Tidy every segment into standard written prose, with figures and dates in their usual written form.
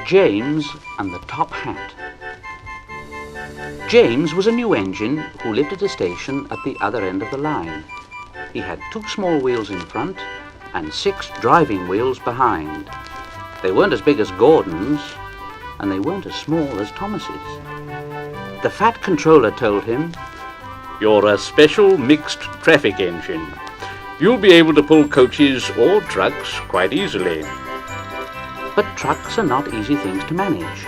James and the Top Hat. James was a new engine who lived at a station at the other end of the line. He had 2 small wheels in front and 6 driving wheels behind. They weren't as big as Gordon's, and they weren't as small as Thomas's. The fat controller told him, "You're a special mixed traffic engine. You'll be able to pull coaches or trucks quite easily." But trucks are not easy things to manage,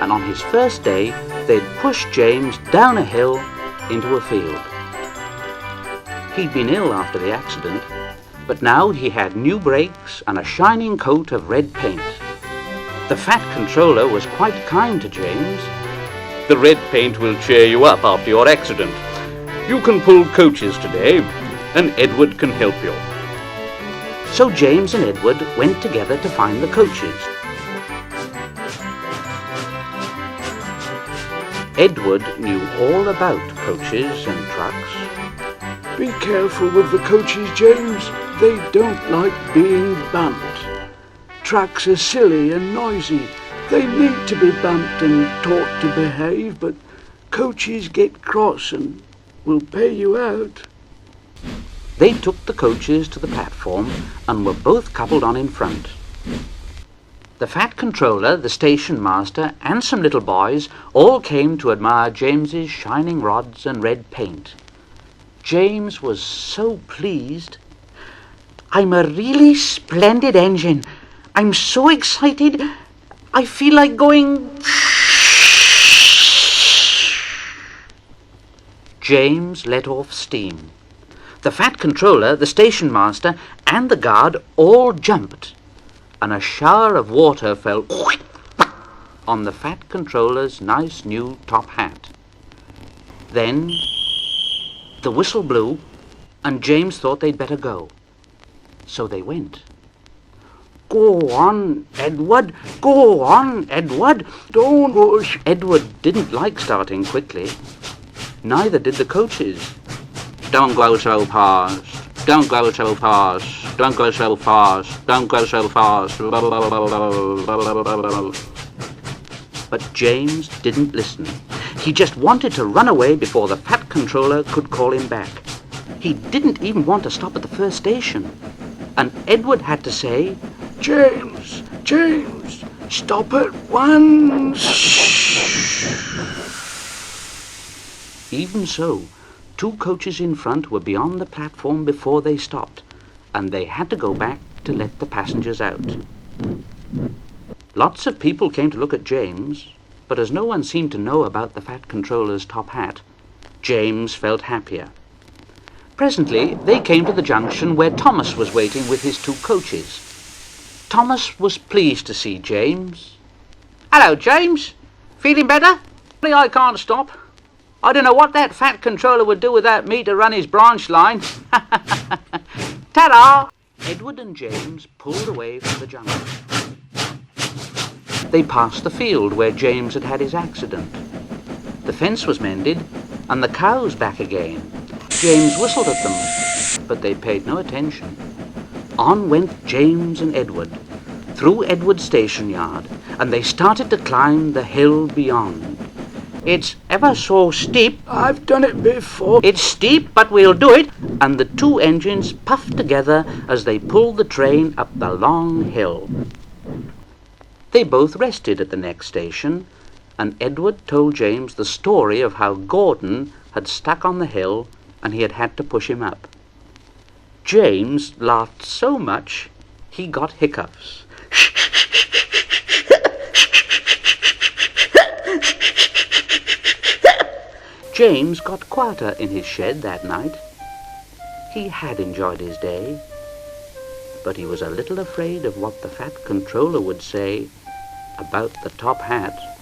and on his first day they'd pushed James down a hill into a field. He'd been ill after the accident, but now he had new brakes and a shining coat of red paint. The fat controller was quite kind to James. "The red paint will cheer you up after your accident. You can pull coaches today, and Edward can help you." So James and Edward went together to find the coaches. Edward knew all about coaches and trucks. "Be careful with the coaches, James. They don't like being bumped. Trucks are silly and noisy. They need to be bumped and taught to behave, but coaches get cross and will pay you out." They took the coaches to the platform and were both coupled on in front. The fat controller, the station master, and some little boys all came to admire James's shining rods and red paint. James was so pleased. "I'm a really splendid engine. I'm so excited. I feel like going..." James let off steam. The fat controller, the station master, and the guard all jumped, and a shower of water fell on the fat controller's nice new top hat. Then the whistle blew, and James thought they'd better go. So they went. "Go on, Edward! Go on, Edward! Don't rush!" Edward didn't like starting quickly. Neither did the coaches. "Don't go so fast, don't go so fast, don't go so fast, don't go so fast." But James didn't listen. He just wanted to run away before the fat controller could call him back. He didn't even want to stop at the first station. And Edward had to say, James, stop at once." Even so, 2 coaches in front were beyond the platform before they stopped, and they had to go back to let the passengers out. Lots of people came to look at James, but as no one seemed to know about the fat controller's top hat, James felt happier. Presently, they came to the junction where Thomas was waiting with his 2 coaches. Thomas was pleased to see James. "Hello, James. Feeling better?" "I can't stop. I don't know what that fat controller would do without me to run his branch line." Ta-da! Edward and James pulled away from the jungle. They passed the field where James had had his accident. The fence was mended, and the cows back again. James whistled at them, but they paid no attention. On went James and Edward, through Edward's station yard, and they started to climb the hill beyond. "It's ever so steep." "I've done it before." "It's steep, but we'll do it." And the 2 engines puffed together as they pulled the train up the long hill. They both rested at the next station, and Edward told James the story of how Gordon had stuck on the hill and he had had to push him up. James laughed so much he got hiccups. James got quieter in his shed that night. He had enjoyed his day, but he was a little afraid of what the fat controller would say about the top hat.